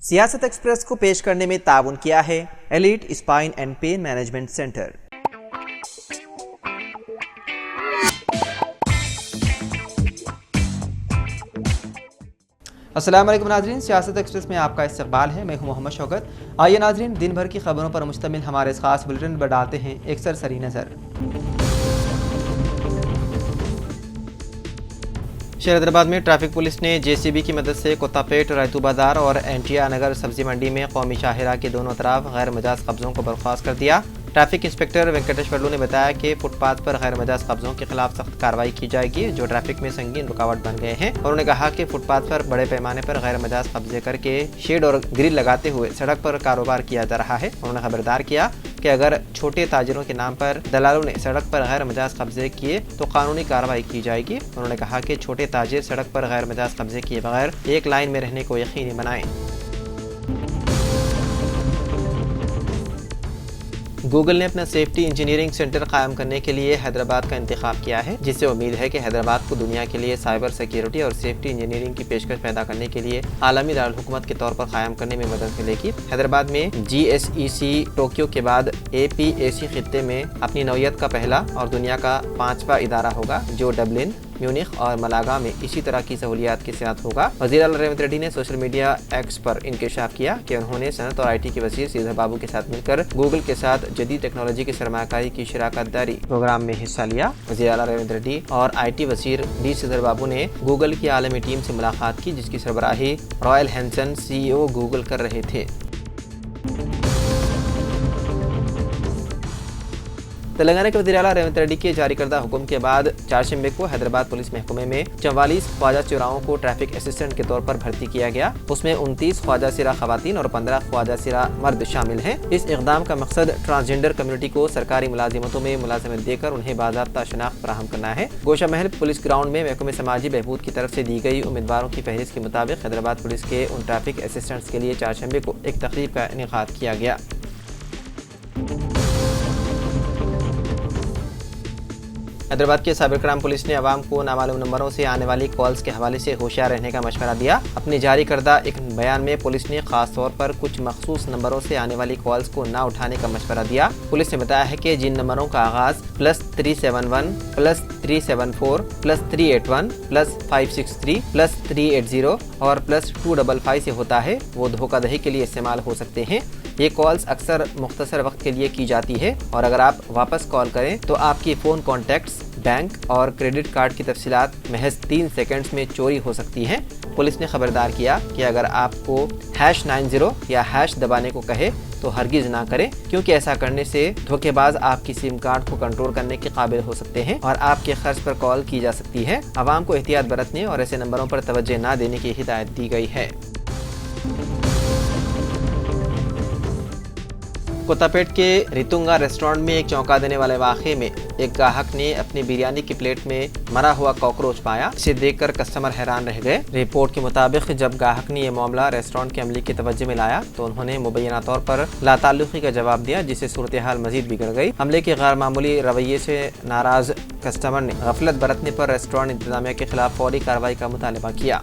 सियासत एक्सप्रेस को पेश करने में ताउन किया है elite spine and pain management centre. अस्सलाम वालेकुम नाज़रीन, सियासत एक्सप्रेस में आपका इस्तकबाल है। मैं हूं मोहम्मद शौकत। आइए नाज़रीन, दिन भर की खबरों पर मुश्तमिल हमारे इस खास बुलेटिन पर डालते हैं एक सरसरी नज़र। शहर हैदराबाद में ट्रैफिक पुलिस ने JCB की मदद से कोतापेट रैतू बाजार और एनटीआर नगर सब्जी मंडी में कौमी शाहरा के दोनों तरफ गैर मजाज कब्जों को बर्खास्त कर दिया। ट्रैफिक इंस्पेक्टर वेंकटेश वर्लू ने बताया कि फुटपाथ पर गैर मजाज कब्जों के खिलाफ सख्त कार्रवाई की जाएगी जो ट्रैफिक में संगीन रुकावट बन गए हैं। उन्होंने कहा कि फुटपाथ पर बड़े पैमाने पर गैर मजाज कब्जे करके शेड और ग्रिल लगाते हुए सड़क पर कारोबार किया जा रहा है। उन्होंने खबरदार किया कि अगर छोटे ताजिरों के नाम पर दलालों ने सड़क पर गैर मजाज कब्जे किए तो कानूनी कार्रवाई की जाएगी। उन्होंने कहा कि छोटे ताजिर सड़क पर गैर मजाज कब्जे किए बगैर एक लाइन में रहने को यकीनी बनाएं। गूगल ने अपना सेफ्टी इंजीनियरिंग सेंटर कायम करने के लिए हैदराबाद का इंतखाब किया है, जिससे उम्मीद है कि हैदराबाद को दुनिया के लिए साइबर सिक्योरिटी और सेफ्टी इंजीनियरिंग की पेशकश पैदा करने के लिए आलमी दारुल हुकूमत के तौर पर कायम करने में मदद मिलेगी। हैदराबाद में GSEC टोक्यो के बाद APAC खित्ते में अपनी नौयत का पहला और दुनिया का 5वां इदारा होगा जो डबलिन, म्यूनिख और मलागा में इसी तरह की सहूलियात के साथ होगा। वज़ीर आला रेवंत रेड्डी ने सोशल मीडिया एक्स पर इंकशाफ किया कि उन्होंने सनत और IT के वज़ीर श्रीधर बाबू के साथ मिलकर गूगल के साथ जदीद टेक्नोलॉजी की सरमाकारी की शराकत दारी प्रोग्राम में हिस्सा लिया। वज़ीर आला रेवंत रेड्डी और IT वज़ीर D श्रीधर बाबू ने गूगल की आलमी टीम से मुलाकात की, जिसकी सरबराही रॉयल हैंसन CEO गूगल कर रहे थे। तेलंगाना के वज़ीर आला रेवंत रेड्डी के जारी करदा हुक्म के बाद चारशंबे को हैदराबाद पुलिस महकमे में 44 ख्वाजा चौराहों को ट्रैफिक असिस्टेंट के तौर पर भर्ती किया गया। उसमें 29 ख्वाजा सिरा खवातीन और 15 ख्वाजा सिरा मर्द शामिल हैं। इस इक़दाम का मकसद ट्रांसजेंडर कम्युनिटी को सरकारी मुलाजिमतों में मुलाजिमत देकर उन्हें बाज़ाब्ता शनाख्त फराहम करना है। गोशा महल पुलिस ग्राउंड में महकमे समाजी बहबूद की तरफ से दी गई उम्मीदवारों की फहरिस्त के मुताबिक हैदराबाद पुलिस के उन ट्रैफिक असिस्टेंट्स के लिए चारशंबे को एक तकरीब का इनेकाद किया गया। हैदराबाद के साइबर क्राइम पुलिस ने अवाम को नामालूम नंबरों से आने वाली कॉल्स के हवाले से होशियार रहने का मशवरा दिया। अपने जारी करदा एक बयान में पुलिस ने खास तौर पर कुछ मखसूस नंबरों से आने वाली कॉल्स को ना उठाने का मशवरा दिया। पुलिस ने बताया है कि जिन नंबरों का आगाज +371 +374 +381 +563 +380 और +255 से होता है वो धोखाधड़ी के लिए इस्तेमाल हो सकते हैं। ये कॉल्स अक्सर मुख्तसर वक्त के लिए की जाती है और अगर आप वापस कॉल करें तो आपकी फ़ोन कॉन्टैक्ट्स, बैंक और क्रेडिट कार्ड की तफसीलात महज 3 सेकंड्स में चोरी हो सकती हैं। पुलिस ने खबरदार किया कि अगर आपको #90 या हैश दबाने को कहे तो हरगिज़ ना करें, क्योंकि ऐसा करने से धोखेबाज आपकी सिम कार्ड को कंट्रोल करने के काबिल हो सकते हैं और आपके खर्च पर कॉल की जा सकती है। आवाम को एहतियात बरतने और ऐसे नंबरों पर तवज्जो ना देने की हिदायत दी गई है। कोतापेट के रितुंगा रेस्टोरेंट में एक चौंका देने वाले वाक़े में एक गाहक ने अपनी बिरयानी की प्लेट में मरा हुआ कॉकरोच पाया, जिसे देखकर कस्टमर हैरान रह गए। रिपोर्ट के मुताबिक जब गाहक ने यह मामला रेस्टोरेंट के अमले की तवज्जो में लाया तो उन्होंने मुबैना तौर पर लाताल्लुकी का जवाब दिया, जिससे सूरत हाल मजीद बिगड़ गई। अमले के गैर मामूली रवैये से नाराज कस्टमर ने गफलत बरतने पर रेस्टोरेंट इंतजामिया के खिलाफ फौरी कार्रवाई का मुतालबा किया।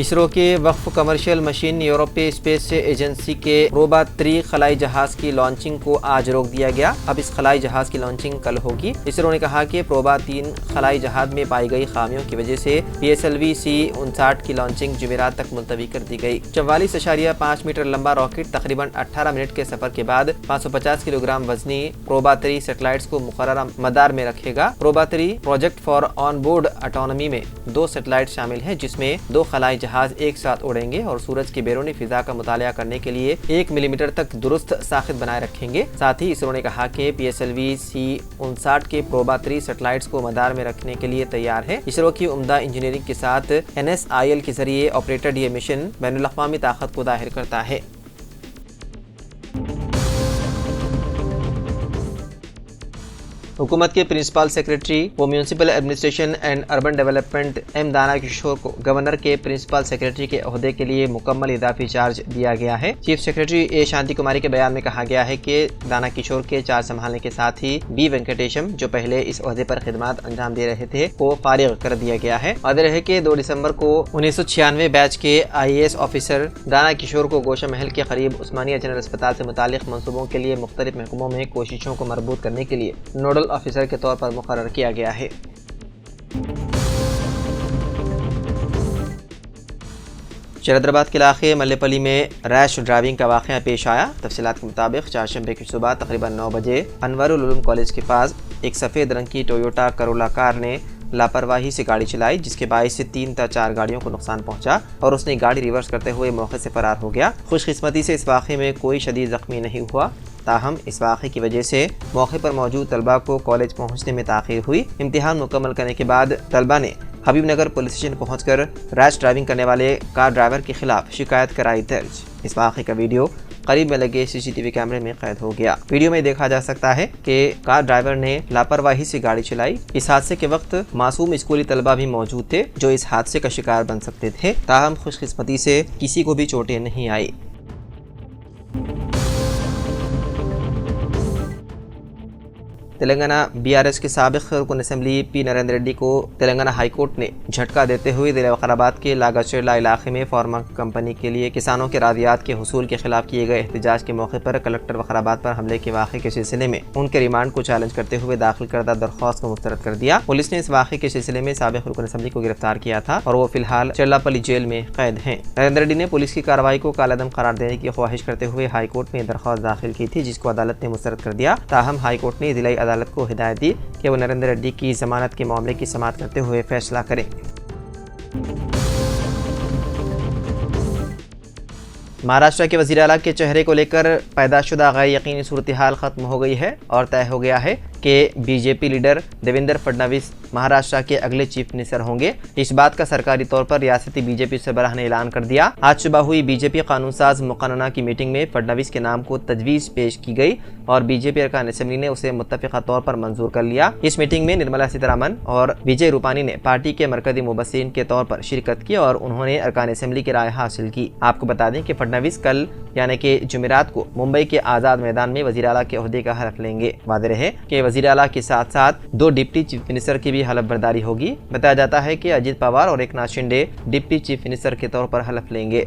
इसरो के वक्फ कमर्शियल मशीन यूरोपीय स्पेस एजेंसी के प्रोबा 3 खलाई जहाज की लॉन्चिंग को आज रोक दिया गया। अब इस खलाई जहाज की लॉन्चिंग कल होगी। इसरो ने कहा कि प्रोबा 3 खलाई जहाज में पाई गई खामियों की वजह से PSLV C-59 की लॉन्चिंग जुमेरात तक मुलतवी कर दी गई। 44.5 मीटर लंबा रॉकेट तकरीबन 18 मिनट के सफर के बाद 550 किलोग्राम वजनी प्रोबा 3 सैटेलाइट्स को मुकर्ररा मदार में रखेगा। PROBA 3 project for on board autonomy में 2 सैटेलाइट शामिल हैं, जिसमें 2 खलाई जहाज एक साथ उड़ेंगे और सूरज की बैरूनी फिजा का मुतालिया करने के लिए 1 मिलीमीटर तक दुरुस्त साखित बनाए रखेंगे। साथ ही इसरो ने कहा कि PSLV C-59 के प्रोबा 3 सैटेलाइट्स को मदार में रखने के लिए तैयार है। इसरो की उम्दा इंजीनियरिंग के साथ NSIL के जरिए ऑपरेटेड ये मिशन बैनुल अक़वामी ताकत को जाहिर करता है। हुकूमत के प्रिंसिपल सेक्रेटरी व municipal administration and urban development M Dana Kishore को गवर्नर के प्रिंसिपल सेक्रेटरी के ओहदे के लिए मुकम्मल इजाफी चार्ज दिया गया है। चीफ सेक्रेटरी ए शांति कुमारी के बयान में कहा गया है कि दाना किशोर के चार्ज संभालने के साथ ही बी वेंकटेशम जो पहले इस ओहदे पर खिदमत अंजाम दे रहे थे को फारिग कर दिया गया है। वादे रहे कि 2 दिसंबर को 1996 बैच के IAS ऑफिसर दाना किशोर को गोशा महल के करीब उस्मानिया जनरल अस्पताल से मुतालिक मंसूबों के लिए मुख्तलिफ महकमों में कोशिशों को मरबूत करने के लिए नोडल ऑफिसर के तौर पर मुकर्रर किया गया है। शरदराबाद के इलाके मल्लेपल्ली में रैश ड्राइविंग का वाक़या पेश आया। तफसीलात के मुताबिक चारशंबे की सुबह तकरीबन 9 बजे अनवरुल उलूम कॉलेज के पास एक सफ़ेद रंग की टोयोटा करोला कार ने लापरवाही से गाड़ी चलाई, जिसके बाइस से 3 या 4 गाड़ियों को नुकसान पहुंचा और उसने गाड़ी रिवर्स करते हुए मौके से फरार हो गया। खुशकिस्मती से इस वाक़े में कोई शदीद ज़ख्मी नहीं हुआ, ताहम इस वाक़े की वजह से मौके पर मौजूद तलबा को कॉलेज पहुंचने में ताख़ीर हुई। इम्तिहान मुकम्मल करने के बाद तलबा ने हबीबनगर पुलिस स्टेशन पहुंचकर रैश ड्राइविंग करने वाले कार ड्राइवर के खिलाफ शिकायत कराई दर्ज। इस वाक़े का वीडियो करीब में लगे CCTV कैमरे में कैद हो गया। वीडियो में देखा जा सकता है कि कार ड्राइवर ने लापरवाही से गाड़ी चलाई। इस हादसे के वक्त मासूम स्कूली तलबा भी मौजूद थे जो इस हादसे का शिकार बन सकते थे, ताहम खुशकिस्मती से किसी को भी चोटें नहीं आई। तेलंगाना BRS के साबिक रुकन असम्बली P नरेंद्र रेड्डी को तेलंगाना हाई कोर्ट ने झटका देते हुए जिला वकाराबाद के लागाचेरला इलाके में फार्मा कंपनी के लिए किसानों के रादियात के हुसूल के खिलाफ किए गए एहतजाज के मौके पर कलेक्टर वकाराबाद पर हमले के वाक़े के सिलसिले में उनके रिमांड को चैलेंज करते हुए दाखिल करदा दरख्वास्त को मुस्तरद कर दिया। पुलिस ने इस वाक़े के सिलसिले में साबिक रुकन असम्बली को गिरफ्तार किया था और वो फिलहाल चेरलापल्ली जेल में कैद हैं। नरेंद्र रेड्डी ने पुलिस की कार्रवाई को कालादम करार देने की ख्वाहिश करते हुए हाई कोर्ट में दरख्वास्त दाखिल की थी, जिसको अदालत ने मुस्तरद कर दिया। ताहम हाई कोर्ट ने जिला अदालत को हिदायत दी कि वो नरेंद्र रेड्डी की जमानत के मामले की समाअत करते हुए फैसला करें। महाराष्ट्र के वज़ीर आला के चेहरे को लेकर पैदाशुदा गैर यकीनी सूरत हाल खत्म हो गई है और तय हो गया है कि BJP लीडर देवेंद्र फडणवीस महाराष्ट्र के अगले चीफ मिनिस्टर होंगे। इस बात का सरकारी तौर पर रियासती BJP सरबराह ने ऐलान कर दिया। आज सुबह हुई BJP कानून साज मुक़न्नना की मीटिंग में फडणवीस के नाम को तजवीज़ पेश की गई और BJP अरकान असेंबली ने उसे मुत्तफ़िक़ा तौर पर मंजूर कर लिया। इस मीटिंग में निर्मला सीतारमन और विजय रूपानी ने पार्टी के मरकज़ी मुबस्सिरीन के तौर पर शिरकत की और उन्होंने अरकान असेंबली की राय हासिल की। आपको बता दें कि फडणवीस कल यानी कि जुमेरात को मुंबई के आज़ाद मैदान में वज़ीर आला के ओहदे का हलफ लेंगे। वादे रहे कि वज़ीर आला के साथ साथ 2 डिप्टी चीफ मिनिस्टर की भी हलफ बर्दारी होगी। बताया जाता है कि अजित पवार और Eknath Shinde deputy chief minister के तौर पर हलफ लेंगे।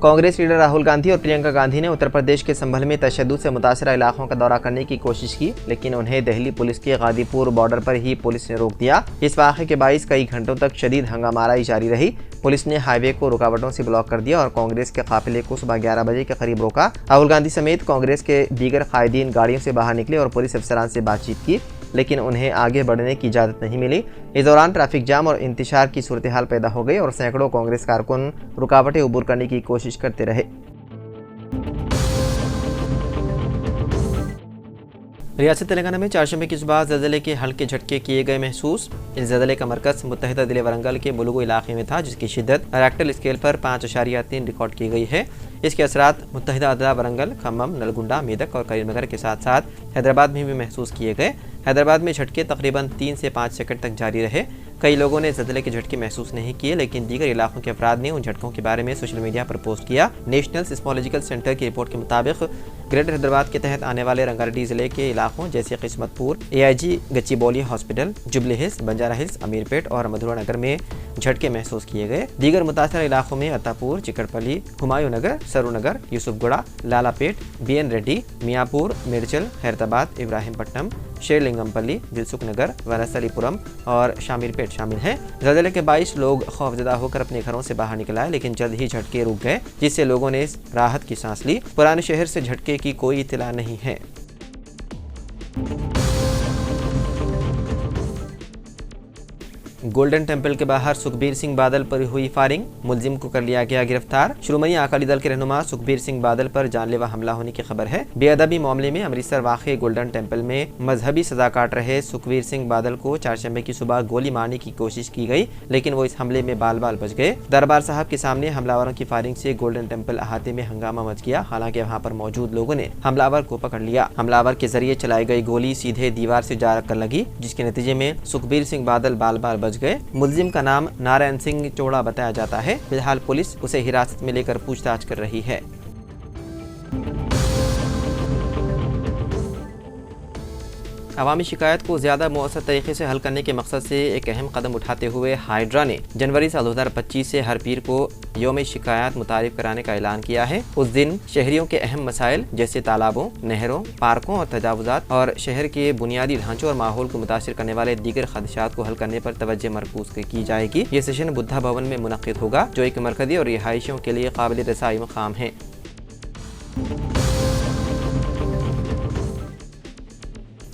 कांग्रेस लीडर राहुल गांधी और प्रियंका गांधी ने उत्तर प्रदेश के संभल में तशद्दुद से मुतासरा इलाकों का दौरा करने की कोशिश की, लेकिन उन्हें दिल्ली पुलिस के गाजीपुर बॉर्डर पर ही पुलिस ने रोक दिया। इस वाक़े के बाइस कई घंटों तक शदीद हंगामाराई जारी रही। पुलिस ने हाईवे को रुकावटों से ब्लॉक कर दिया और कांग्रेस के काफिले को सुबह 11 बजे के करीब रोका। राहुल गांधी समेत कांग्रेस के दीगर कायदीन गाड़ियों से बाहर निकले और पुलिस अफसरान से बातचीत की, लेकिन उन्हें आगे बढ़ने की इजाज़त नहीं मिली। इस दौरान ट्रैफिक जाम और इंतशार की सूरत हाल पैदा हो गई और सैकड़ों कांग्रेस कारकुन रुकावटें अबूर करने की कोशिश करते रहे। रियासत तेलंगाना में चारशंबे की सुबह ज़लज़ले के हल्के झटके किए गए महसूस। इस ज़लज़ले का मरकज़ मुत्तहिदा ज़िले वरंगल के मुलुगु इलाके में था, जिसकी शिद्दत रेक्टर स्केल पर 5.3 रिकॉर्ड की गई है। इसके असरात मुत्तहिदा अदला वरंगल, खम्मम, नलगुंडा, मेदक और करीमनगर के साथ साथ हैदराबाद में भी महसूस किए गए। हैदराबाद में झटके तकरीबन 3 से 5 सेकंड तक जारी रहे। कई लोगों ने ज़लज़ले के झटके महसूस नहीं किए, लेकिन दीगर इलाकों के अफराद ने उन झटकों के बारे में सोशल मीडिया पर पोस्ट किया। नेशनल सिस्मोलॉजिकल सेंटर की रिपोर्ट के मुताबिक ग्रेटर हैदराबाद के तहत आने वाले रंगारेड्डी ज़िले के इलाकों जैसे Kismatpur, AIG Gachibowli hospital, jubilee hills, Banjara hills, Ameerpet और मधुरा नगर में झटके महसूस किए गए। दीगर मुतासर इलाकों में अत्तापुर, चिकड़पल्ली, हुमायूं नगर, सरूनगर, यूसुफगुड़ा, लालापेट, BN रेड्डी, मियापुर, मिर्चल, खैरताबाद, इब्राहिमपट्टनम, शेरलिंगमपल्ली, दिलसुख नगर, वनस्थलीपुरम और शामिरपेट शामिल हैं। ज़लज़ले के 22 लोग खौफजदा होकर अपने घरों से बाहर निकल आए, लेकिन जल्द ही झटके रुक गए, जिससे लोगों ने राहत की सांस ली। पुराने शहर से झटके की कोई इत्तला नहीं है। गोल्डन टेम्पल के बाहर सुखबीर सिंह बादल पर हुई फायरिंग, मुलजिम को कर लिया गया गिरफ्तार। श्रोमणी अकाली दल के रहनुमा सुखबीर सिंह बादल पर जानलेवा हमला होने की खबर है। बेअदबी मामले में अमृतसर वाक़े गोल्डन टेम्पल में मजहबी सजा काट रहे सुखबीर सिंह बादल को चारशंबे की सुबह गोली मारने की कोशिश की गई, लेकिन वो इस हमले में बाल बाल बच गए। दरबार साहब के सामने हमलावरों की फायरिंग से गोल्डन टेम्पल अहाते में हंगामा मच गया। हालांकि वहां पर मौजूद लोगों ने हमलावर को पकड़ लिया। हमलावर के जरिए चलाई गई गोली सीधे दीवार से जा कर लगी, जिसके नतीजे में सुखबीर सिंह बादल बाल बाल बच गए। मुलजिम का नाम नारायण सिंह चौड़ा बताया जाता है। फिलहाल पुलिस उसे हिरासत में लेकर पूछताछ कर रही है। अवामी शिकायत को ज़्यादा मौसर तरीके से हल करने के मकसद से एक अहम कदम उठाते हुए हाइड्रा ने जनवरी साल 2025 से हर पीर को यौम शिकायत मुतारिफ कराने का ऐलान किया है। उस दिन शहरियों के अहम मसाइल जैसे तालाबों, नहरों, पार्कों और तजावुजात और शहर के बुनियादी ढांचों और माहौल को मुतासिर करने वाले दीगर खदशात को हल करने पर तवज्जो मरकूज की जाएगी। ये सेशन बुद्धा भवन में मुनक्किद होगा, जो एक मरकजी और रिहायशियों के लिए काबिल रसाई मकाम है।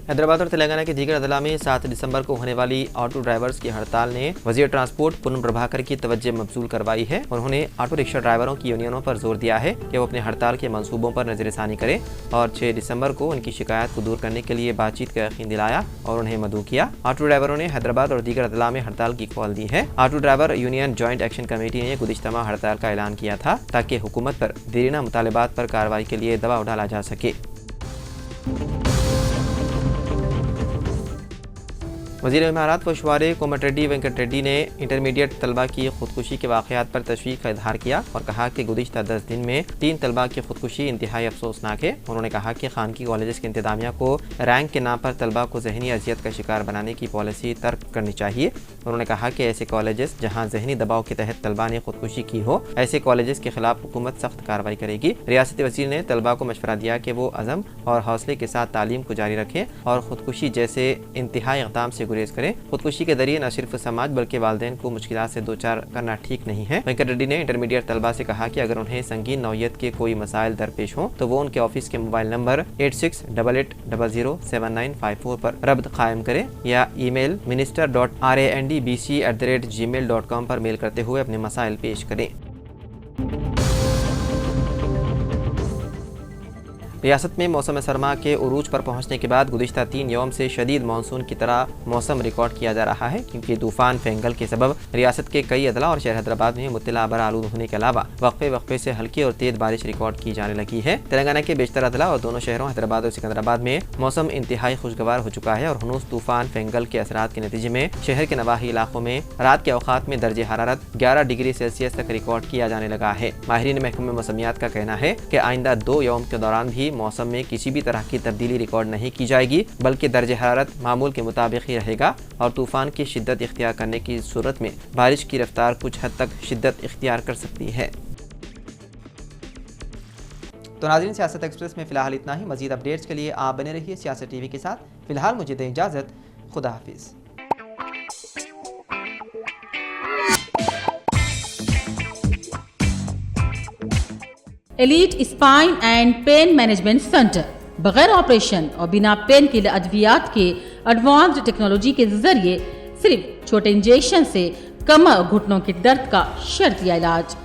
हैदराबाद और तेलंगाना के दीगर अदला में 7 दिसंबर को होने वाली ऑटो ड्राइवर्स की हड़ताल ने वजीर ट्रांसपोर्ट पूनम प्रभाकर की तवज्जो मबसूल करवाई है। उन्होंने ऑटो रिक्शा ड्राइवरों की यूनियनों पर जोर दिया है कि वो अपने हड़ताल के मंसूबों पर नजरसानी करें और 6 दिसंबर को उनकी शिकायत को दूर करने के लिए बातचीत का यकीन दिलाया और उन्हें मदऊ किया। ऑटो ड्राइवरों ने हैदराबाद और दीगर अदला में हड़ताल की कॉल दी है। Auto driver union joint action committee ने गुज़िश्ता माह हड़ताल का ऐलान किया था ताकि हुकूमत पर देरीना मुतालिबात पर कार्रवाई के लिए दबाव डाला जा सके। वज़ीर इमारात व शुआरे कोमटिरेड्डी वेंकट रेड्डी ने इंटरमीडिएट तलबा की खुदकुशी के वाक़यात पर तशवीक़ का इजहार किया और कहा कि गुज़िश्ता 10 दिन में 3 तलबा की खुदकुशी इंतहाई अफसोसनाक है। उन्होंने कहा कि खानगी कॉलेज की इंतजामिया को रैंक के नाम पर तलबा को ज़हनी अजियत का शिकार बनाने की पॉलिसी तर्क करनी चाहिए। उन्होंने कहा कि ऐसे कॉलेज जहाँ ज़हनी दबाव के तहत तलबा ने खुदकुशी की हो, ऐसे कॉलेज के खिलाफ हुकूमत सख्त कार्रवाई करेगी। रियासती वज़ीर ने तलबा को मशवरा दिया कि वो अज़म और हौसले के साथ तालीम को जारी रखें और खुदकुशी जैसे इंतहाई इक़दाम से गुरेज करें। खुदकुशी के जरिए न सिर्फ समाज बल्कि वालिदैन को मुश्किलात से दो चार करना ठीक नहीं है। वेंकट रेड्डी ने इंटरमीडिएट तलबा से कहा कि अगर उन्हें संगीन नौयत के कोई मसाइल दरपेश हो तो वो उनके ऑफिस के मोबाइल नंबर 8688007954 पर रब्त कायम करें या ईमेल minister.randbc@gmail.com पर मेल करते हुए अपने मसाइल पेश करें। रियासत में मौसम सरमा के उरूज पर पहुंचने के बाद गुज़िश्ता 3 यौम से शदीद मानसून की तरह मौसम रिकॉर्ड किया जा रहा है, क्योंकि तूफान फेंगल के सबब रियासत के कई अदला और शहर हैदराबाद में मुत्तला बर आलूद होने के अलावा वक्फे वक्फे से हल्की और तेज बारिश रिकॉर्ड की जाने लगी है। तेलंगाना के बेशतर अदला और दोनों शहरों हैदराबाद और सिकंदराबाद में मौसम इंतहाई खुशगवार हो चुका है और हुनूस तूफान फेंगल के असरात के नतीजे में शहर के नवाही इलाकों में रात के औकात में दर्जे हरारत 11 डिग्री सेल्सियस तक रिकॉर्ड किया जाने लगा है। माहिरीन महकमे मौसमियात का कहना है कि आइंदा 2 यौम के दौरान भी मौसम में किसी भी तरह की तब्दीली रिकॉर्ड नहीं की जाएगी, बल्कि दर्जे हरारत मामूल के मुताबिक ही रहेगा और तूफान की शिद्दत इख्तियार करने की सूरत में बारिश की रफ्तार कुछ हद तक शिद्दत इख्तियार कर सकती है। तो नाज़रीन, सियासत एक्सप्रेस में फ़िलहाल इतना ही। मज़ीद अपडेट्स के लिए आप बने रहिए सियासत टीवी के साथ। फ़िलहाल मुझे दें इजाज़त। खुदा हाफिज़। Elite spine and pain management centre बगैर ऑपरेशन और बिना पेन के अद्वियात के एडवांस्ड टेक्नोलॉजी के जरिए सिर्फ छोटे इंजेक्शन से कमर और घुटनों के दर्द का शर्तिया इलाज।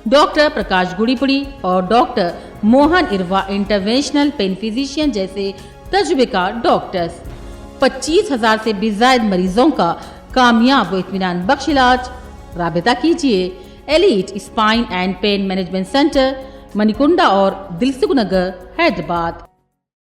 डॉक्टर प्रकाश गुड़ीपुड़ी और doctor Mohan Irva interventional pain physician जैसे तजुर्बेकार डॉक्टर्स 25,000 से भी ज्यादा मरीजों का कामयाब व इत्मीनान बख्श इलाज। राबिता कीजिए elite spine and pain management centre, Manikunda और दिलसुख नगर, हैदराबाद।